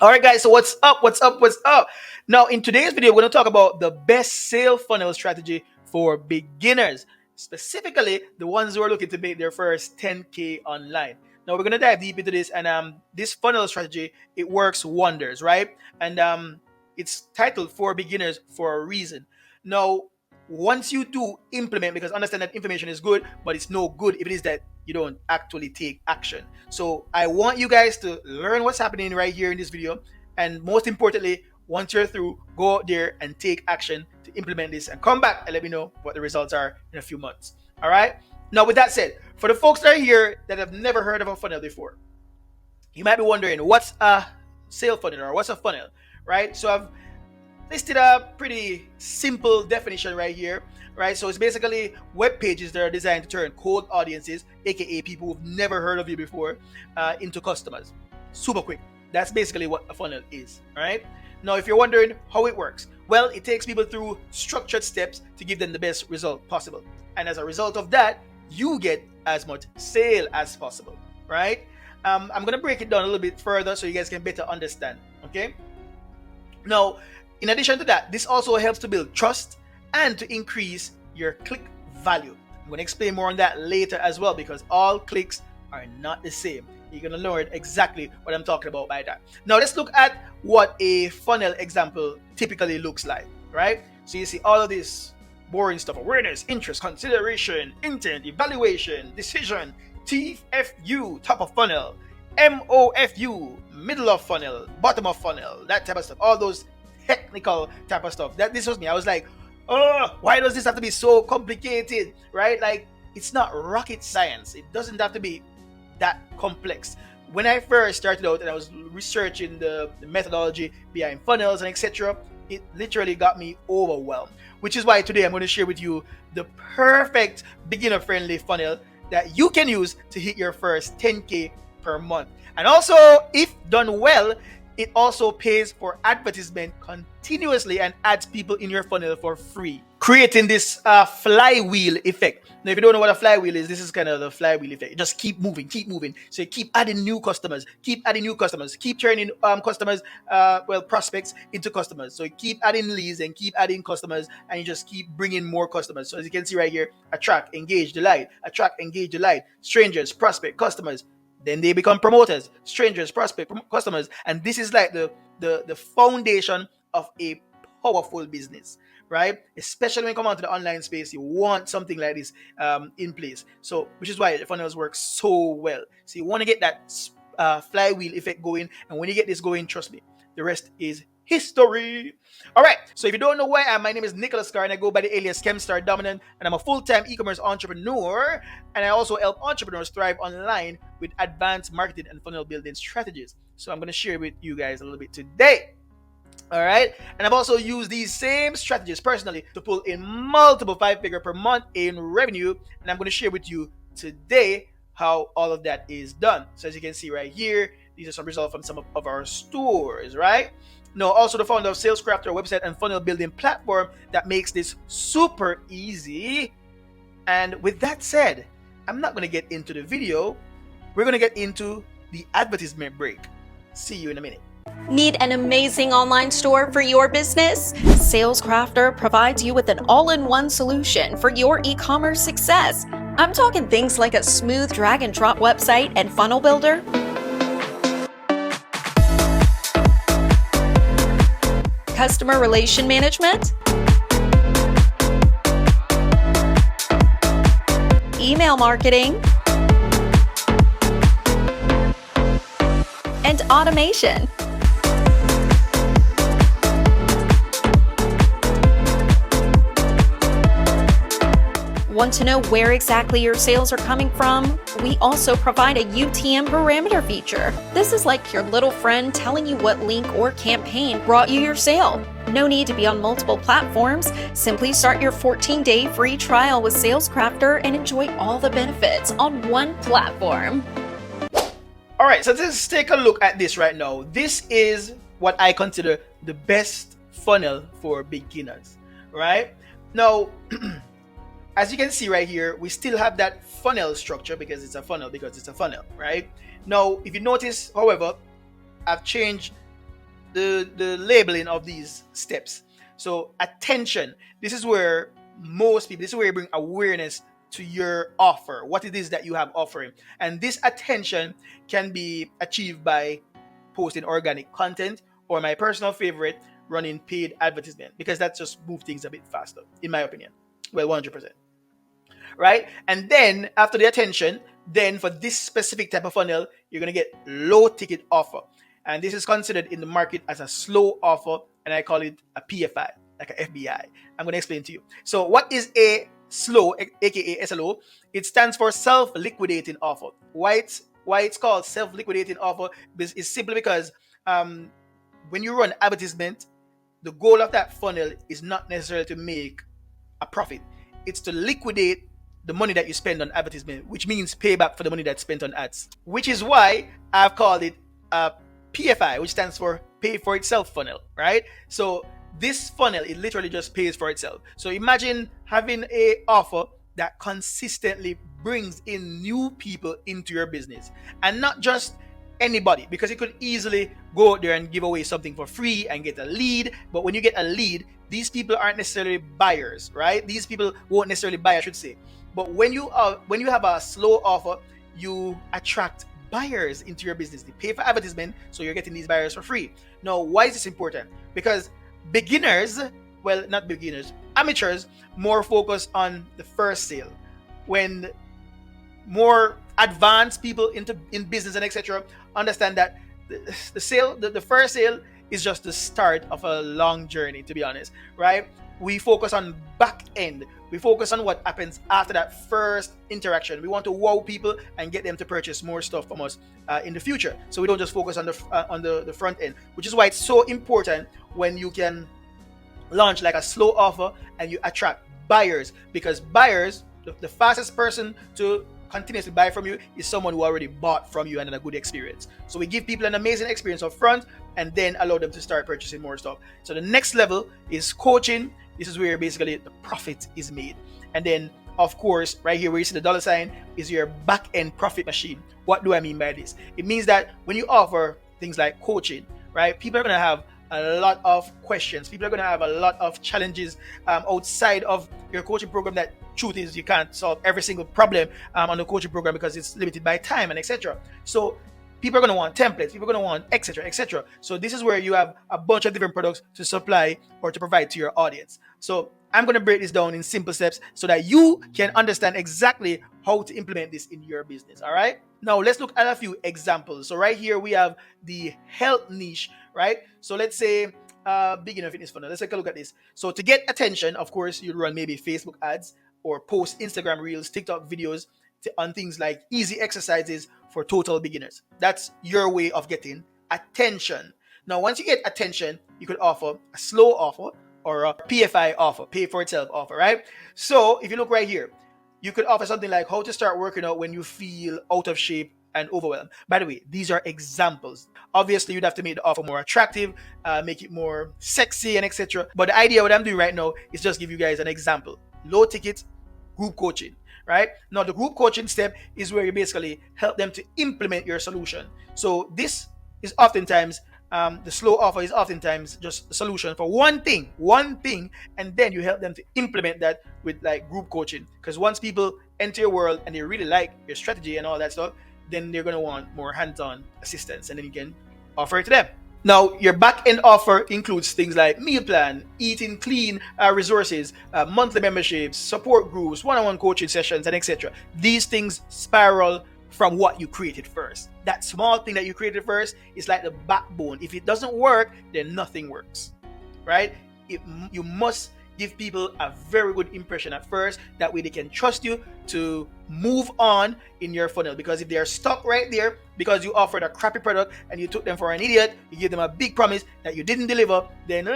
All right, guys. So what's up? What's up? What's up? Now, in today's video, we're going to talk about the best sale funnel strategy for beginners, specifically the ones who are looking to make their first 10K online. Now, we're going to dive deep into this, and this funnel strategy, it works wonders, right? And it's titled for beginners for a reason. Now, once you do implement, because understand that information is good, but it's no good if it is that you don't actually take action. So I want you guys to learn what's happening right here in this video, and most importantly, once you're through, go out there and take action to implement this, and come back and let me know what the results are in a few months. All right. Now, with that said, for the folks that are here that have never heard of a funnel before, you might be wondering what's a sale funnel or what's a funnel, right? So I've listed a pretty simple definition right here, right? So it's basically web pages that are designed to turn cold audiences, aka people who've never heard of you before, into customers. Super quick. That's basically what a funnel is, right? Now, if you're wondering how it works, well, it takes people through structured steps to give them the best result possible. And as a result of that, you get as much sale as possible, right? I'm going to break it down a little bit further so you guys can better understand, okay? Now, in addition to that, this also helps to build trust and to increase your click value. I'm going to explain more on that later as well, because all clicks are not the same. You're going to learn exactly what I'm talking about by that. Now, let's look at what a funnel example typically looks like, right? So you see all of this boring stuff: awareness, interest, consideration, intent, evaluation, decision, TFU, top of funnel, MOFU, middle of funnel, bottom of funnel, that type of stuff. All those technical type of stuff. This was me. I was like, oh, why does this have to be so complicated, right? Like, it's not rocket science. It doesn't have to be that complex. When I first started out and I was researching the methodology behind funnels and etc., it literally got me overwhelmed. Which is why today I'm going to share with you the perfect beginner-friendly funnel that you can use to hit your first 10K per month. And also, if done well, it also pays for advertisement continuously and adds people in your funnel for free, creating this flywheel effect. Now, if you don't know what a flywheel is, this is kind of the flywheel effect. You just keep moving, keep moving. So you keep adding new customers, keep adding new customers, keep turning customers, prospects into customers. So you keep adding leads and keep adding customers, and you just keep bringing more customers. So as you can see right here, attract, engage, delight, attract, engage, delight, strangers, prospect, customers. Then they become promoters, strangers, prospect, customers, and this is like the foundation of a powerful business, right? Especially when you come onto the online space, you want something like this in place. So, which is why the funnels work so well. So you want to get that flywheel effect going, and when you get this going, trust me, the rest is history. All right. So if you don't know who I am, my name is Nicholas Carr, and I go by the alias Chemstar Dominant, and I'm a full-time e-commerce entrepreneur, and I also help entrepreneurs thrive online with advanced marketing and funnel building strategies. So I'm going to share with you guys a little bit today. All right. And I've also used these same strategies personally to pull in multiple 5-figure per month in revenue, and I'm going to share with you today how all of that is done. So as you can see right here, these are some results from some of our stores, right? Now, also the founder of SalesCrafter, a website and funnel building platform that makes this super easy. And with that said, I'm not going to get into the video. We're going to get into the advertisement break. See you in a minute. Need an amazing online store for your business? SalesCrafter provides you with an all-in-one solution for your e-commerce success. I'm talking things like a smooth drag-and-drop website and funnel builder, customer relation management, email marketing, and automation. Want to know where exactly your sales are coming from? We also provide a UTM parameter feature. This is like your little friend telling you what link or campaign brought you your sale. No need to be on multiple platforms. Simply start your 14-day free trial with SalesCrafter and enjoy all the benefits on one platform. All right, so let's take a look at this right now. This is what I consider the best funnel for beginners, right? Now, as you can see right here, we still have that funnel structure because it's a funnel, right? Now, if you notice, however, I've changed the labeling of these steps. So attention, this is where most people, this is where you bring awareness to your offer, what it is that you have offering. And this attention can be achieved by posting organic content, or my personal favorite, running paid advertisement, because that just moves things a bit faster, in my opinion. Well, 100%. Right? And then after the attention, then for this specific type of funnel, you're going to get low ticket offer. And this is considered in the market as a slow offer, and I call it a PFI, like a FBI. I'm going to explain to you. So what is a slow, aka SLO? It stands for self-liquidating offer. Why it's called self-liquidating offer is simply because when you run advertisement, the goal of that funnel is not necessarily to make a profit. It's to liquidate the money that you spend on advertisement, which means payback for the money that's spent on ads. Which is why I've called it a PFI, which stands for pay for itself funnel, right? So this funnel, it literally just pays for itself. So imagine having a offer that consistently brings in new people into your business, and not just anybody, because you could easily go out there and give away something for free and get a lead. But when you get a lead, these people aren't necessarily buyers, right? These people won't necessarily buy, I should say. But when you have a slow offer, you attract buyers into your business. They pay for advertisement, so you're getting these buyers for free. Now, why is this important? Because beginners, well, not beginners, amateurs, more focus on the first sale. When more advanced people in business and etc. understand that the first sale is just the start of a long journey, to be honest, right? We focus on back end. We focus on what happens after that first interaction. We want to wow people and get them to purchase more stuff from us in the future. So we don't just focus on the front end, which is why it's so important when you can launch like a slow offer and you attract buyers, because buyers, the fastest person to continuously buy from you is someone who already bought from you and had a good experience. So we give people an amazing experience up front and then allow them to start purchasing more stuff. So the next level is coaching. This is where basically the profit is made. And then, of course, right here where you see the dollar sign is your back-end profit machine. What do I mean by this? It means that when you offer things like coaching, right, people are going to have a lot of questions. People are going to have a lot of challenges outside of your coaching program. That truth is, you can't solve every single problem on the coaching program because it's limited by time and etc. So people are going to want templates. People are going to want etc. etc. So this is where you have a bunch of different products to supply or to provide to your audience. So I'm going to break this down in simple steps so that you can understand exactly how to implement this in your business. All right. Now let's look at a few examples. So right here we have the health niche, right? So let's say beginner fitness funnel. Let's take a look at this. So to get attention, of course, you'd run maybe Facebook ads or post Instagram reels, TikTok videos on things like easy exercises for total beginners. That's your way of getting attention. Now, once you get attention, you could offer a slow offer or a PFI offer, pay for itself offer, right? So if you look right here, you could offer something like how to start working out when you feel out of shape and overwhelmed. By the way, these are examples. Obviously, you'd have to make the offer more attractive, make it more sexy and etc. But the idea what I'm doing right now is just give you guys an example. Low ticket group coaching, right? Now, the group coaching step is where you basically help them to implement your solution. So this is oftentimes the slow offer is oftentimes just a solution for one thing, and then you help them to implement that with like group coaching. Because once people enter your world and they really like your strategy and all that stuff, then they're going to want more hands-on assistance, and then you can offer it to them. Now, your back-end offer includes things like meal plan, eating clean resources, monthly memberships, support groups, one-on-one coaching sessions, and etc. These things spiral from what you created first. That small thing that you created first is like the backbone. If it doesn't work, then nothing works, right? You must give people a very good impression at first. That way they can trust you to move on in your funnel. Because if they're stuck right there because you offered a crappy product and you took them for an idiot, you give them a big promise that you didn't deliver, then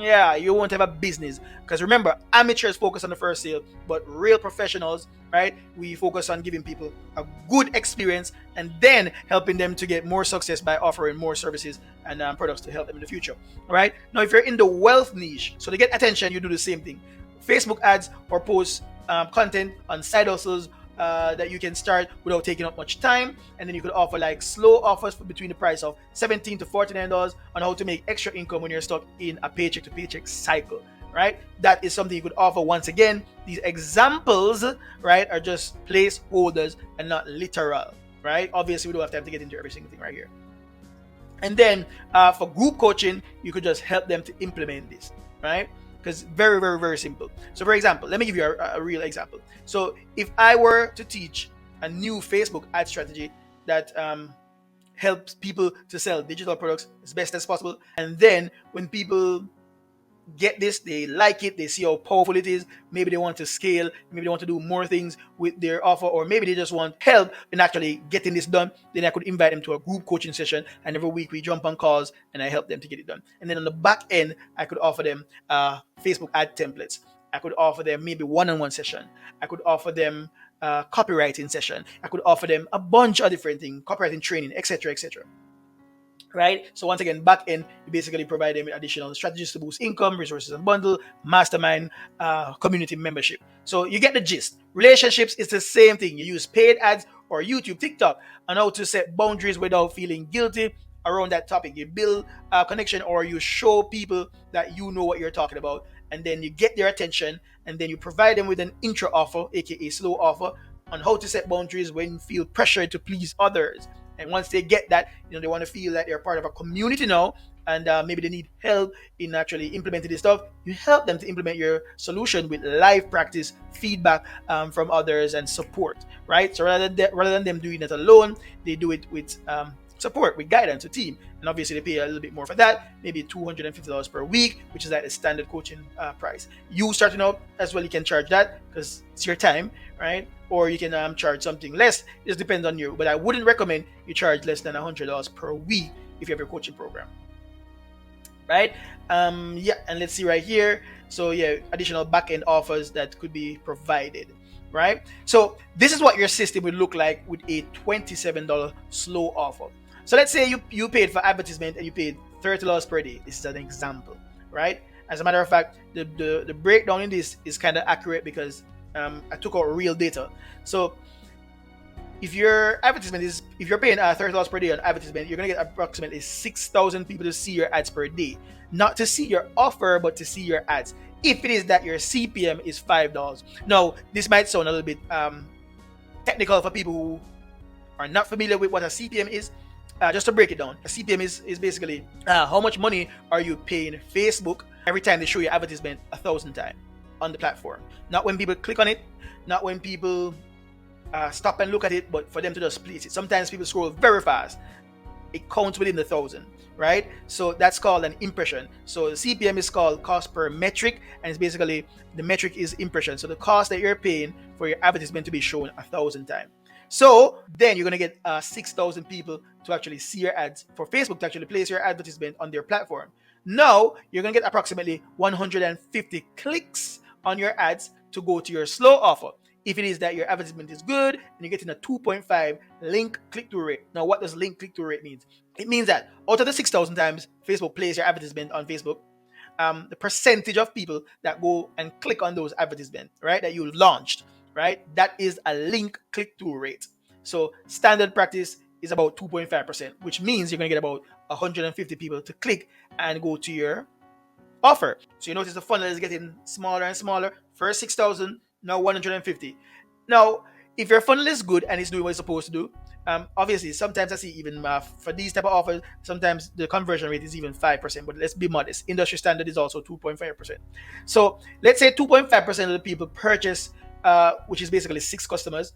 yeah, you won't have a business. Because remember, amateurs focus on the first sale, but real professionals, right, we focus on giving people a good experience and then helping them to get more success by offering more services and products to help them in the future. All right. Now, if you're in the wealth niche, so to get attention, you do the same thing. Facebook ads or post content on side hustles that you can start without taking up much time. And then you could offer like slow offers for between the price of $17 to $49 on how to make extra income when you're stuck in a paycheck to paycheck cycle, right? That is something you could offer. Once again, these examples, right, are just placeholders and not literal, right? Obviously, we don't have time to get into every single thing right here. And then for group coaching, you could just help them to implement this, right? Because very, very, very simple. So for example, let me give you a real example. So if I were to teach a new Facebook ad strategy that helps people to sell digital products as best as possible, and then when people get this, they like it, they see how powerful it is, maybe they want to scale, maybe they want to do more things with their offer, or maybe they just want help in actually getting this done, then I could invite them to a group coaching session, and every week we jump on calls and I help them to get it done. And then on the back end, I could offer them Facebook ad templates. I could offer them maybe one-on-one session. I could offer them copywriting session. I could offer them a bunch of different things, copywriting training, etc., etc. Right? So once again, back end, you basically provide them with additional strategies to boost income, resources and bundle, mastermind, community membership. So you get the gist. Relationships is the same thing. You use paid ads or YouTube, TikTok, and how to set boundaries without feeling guilty around that topic. You build a connection, or you show people that you know what you're talking about, and then you get their attention, and then you provide them with an intro offer, aka slow offer, on how to set boundaries when you feel pressured to please others. And once they get that, they want to feel that they're part of a community now, and maybe they need help in actually implementing this stuff. You help them to implement your solution with live practice, feedback from others, and support, right? So rather than them doing it alone, they do it with support, with guidance, a team. And obviously they pay a little bit more for that, maybe $250 per week, which is like the standard coaching price. You starting out as well, you can charge that because it's your time, right? Or you can charge something less. It just depends on you. But I wouldn't recommend you charge less than $100 per week if you have your coaching program, right? Yeah, and let's see right here. So yeah, additional back-end offers that could be provided, right? So this is what your system would look like with a $27 slow offer. So let's say you paid for advertisement and you paid $30 per day. This is an example, right? As a matter of fact, the breakdown in this is kind of accurate because I took out real data. So if your advertisement is, if you're paying $30 per day on advertisement, you're gonna get approximately 6,000 people to see your ads per day. Not to see your offer, but to see your ads. If it is that your CPM is $5. Now, this might sound a little bit technical for people who are not familiar with what a CPM is. Just to break it down, a CPM is basically how much money are you paying Facebook every time they show you advertisement 1,000 times on the platform. Not when people click on it, not when people stop and look at it, but for them to just place it. Sometimes people scroll very fast. It counts within the 1,000, right? So that's called an impression. So the CPM is called cost per metric, and it's basically the metric is impression. So the cost that you're paying for your advertisement to be shown 1,000 times. So then you're gonna get 6,000 people to actually see your ads, for Facebook to actually place your advertisement on their platform. Now you're gonna get approximately 150 clicks on your ads to go to your slow offer. If it is that your advertisement is good and you're getting a 2.5 link click-through rate. Now, what does link click-through rate mean? It means that out of the 6,000 times Facebook plays your advertisement on Facebook, the percentage of people that go and click on those advertisements, right, that you launched, right, that is a link click-through rate. So standard practice is about 2.5%, which means you're going to get about 150 people to click and go to your offer. So you notice the funnel is getting smaller and smaller. First 6,000, now 150. Now, if your funnel is good and it's doing what it's supposed to do, obviously, sometimes I see even for these type of offers, sometimes the conversion rate is even 5%, but let's be modest. Industry standard is also 2.5%. So let's say 2.5% of the people purchase, which is basically 6 customers,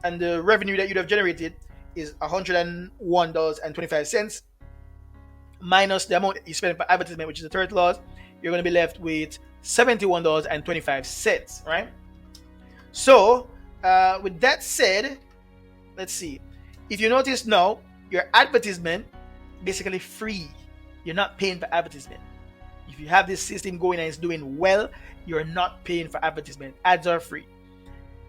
and the revenue that you'd have generated is $101.25 minus the amount you spend for advertisement, which is the $30. You're going to be left with $71.25, right? So with that said, let's see. If you notice now, your advertisement basically free. You're not paying for advertisement. If you have this system going and it's doing well, you're not paying for advertisement. Ads are free.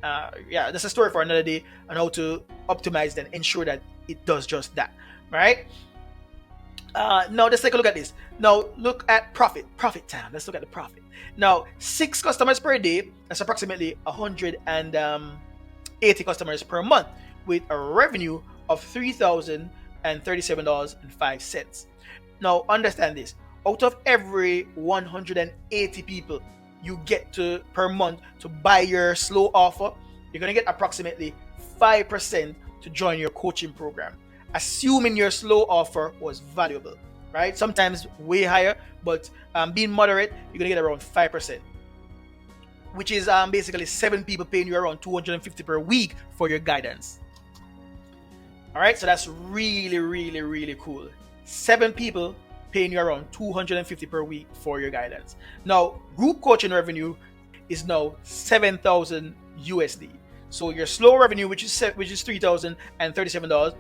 Yeah, that's a story for another day on how to optimize and ensure that it does just that, right? Now let's take a look at this. Now look at profit time. Let's look at the profit. Now, 6 customers per day, that's approximately 180 customers per month with a revenue of $3,037.05. Now, understand this. Out of every 180 people you get to per month to buy your slow offer, you're going to get approximately 5% to join your coaching program, assuming your slow offer was valuable, right? Sometimes way higher, but being moderate, you're going to get around 5%, which is basically 7 people paying you around $250 per week for your guidance. All right, so that's really, really, really cool. 7 people paying you around $250 per week for your guidance. Now, group coaching revenue is now 7,000 USD. So your slow revenue, which is $3,037,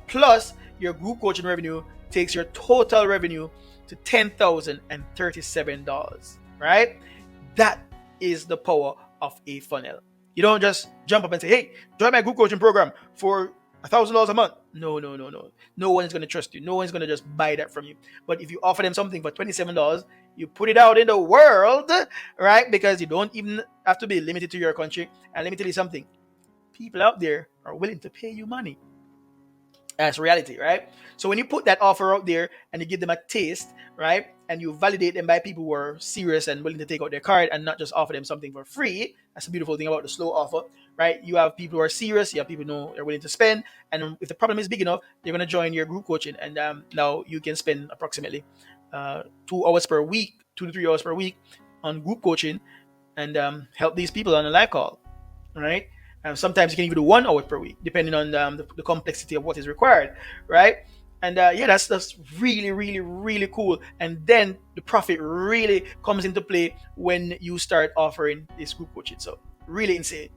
plus your group coaching revenue takes your total revenue to $10,037. Right? That is the power of a funnel. You don't just jump up and say, "Hey, join my group coaching program for $1,000 a month." No. No one is going to trust you. No one is going to just buy that from you. But if you offer them something for $27, you put it out in the world, right? Because you don't even have to be limited to your country. And let me tell you something. People out there are willing to pay you money. That's reality, right? So when you put that offer out there and you give them a taste, right, and you validate them by people who are serious and willing to take out their card and not just offer them something for free, that's the beautiful thing about the slow offer, right? You have people who are serious, you have people who know they're willing to spend, and if the problem is big enough, they're going to join your group coaching, and now you can spend approximately 2 hours per week, 2 to 3 hours per week on group coaching and help these people on a live call, right? Sometimes you can even do 1 hour per week, depending on the complexity of what is required, right? And that's really, really, really cool. And then the profit really comes into play when you start offering this group coaching. So really insane.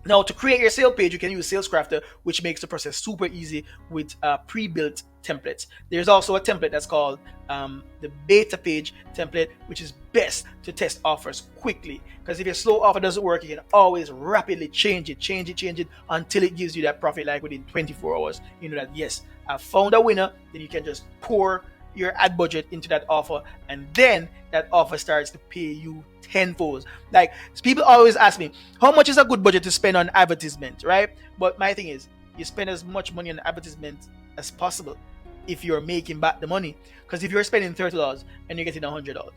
Now, to create your sales page, you can use SalesCrafter, which makes the process super easy with pre-built templates. There's also a template that's called the beta page template, which is best to test offers quickly. Because if your slow offer doesn't work, you can always rapidly change it until it gives you that profit, like within 24 hours. You know that, yes, I found a winner. Then you can just pour your ad budget into that offer, and then that offer starts to pay you tenfold. Like, people always ask me, how much is a good budget to spend on advertisement, right? But my thing is, you spend as much money on advertisement as possible if you're making back the money. Because if you're spending $30 and you're getting $100,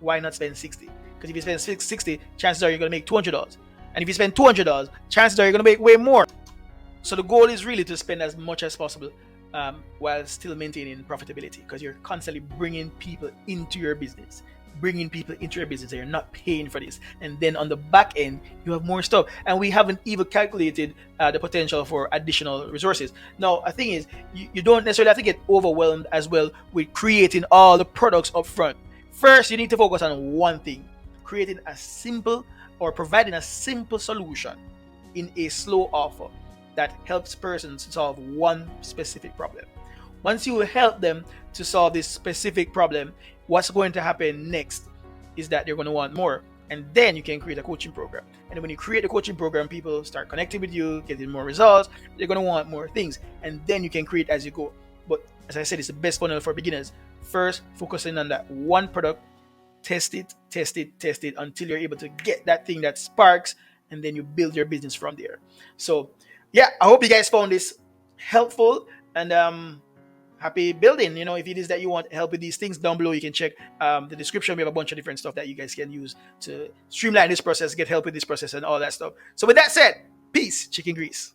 why not spend 60? Because if you spend 60, chances are you're going to make $200. And if you spend $200, chances are you're going to make way more. So the goal is really to spend as much as possible while still maintaining profitability, because you're constantly bringing people into your business. And you're not paying for this. And then on the back end, you have more stuff. And we haven't even calculated the potential for additional resources. Now, the thing is, you don't necessarily have to get overwhelmed as well with creating all the products up front. First, you need to focus on one thing: creating a simple or providing a simple solution in a slow offer that helps persons solve one specific problem. Once you help them to solve this specific problem, what's going to happen next is that they're going to want more. And then you can create a coaching program. And when you create a coaching program, people start connecting with you, getting more results. They're going to want more things. And then you can create as you go. But as I said, it's the best funnel for beginners. First, focusing on that one product. Test it until you're able to get that thing that sparks. And then you build your business from there. So, yeah, I hope you guys found this helpful, and happy building. If it is that you want help with these things, down below you can check the description. We have a bunch of different stuff that you guys can use to streamline this process, get help with this process, and all that stuff. So with that said, peace, chicken grease.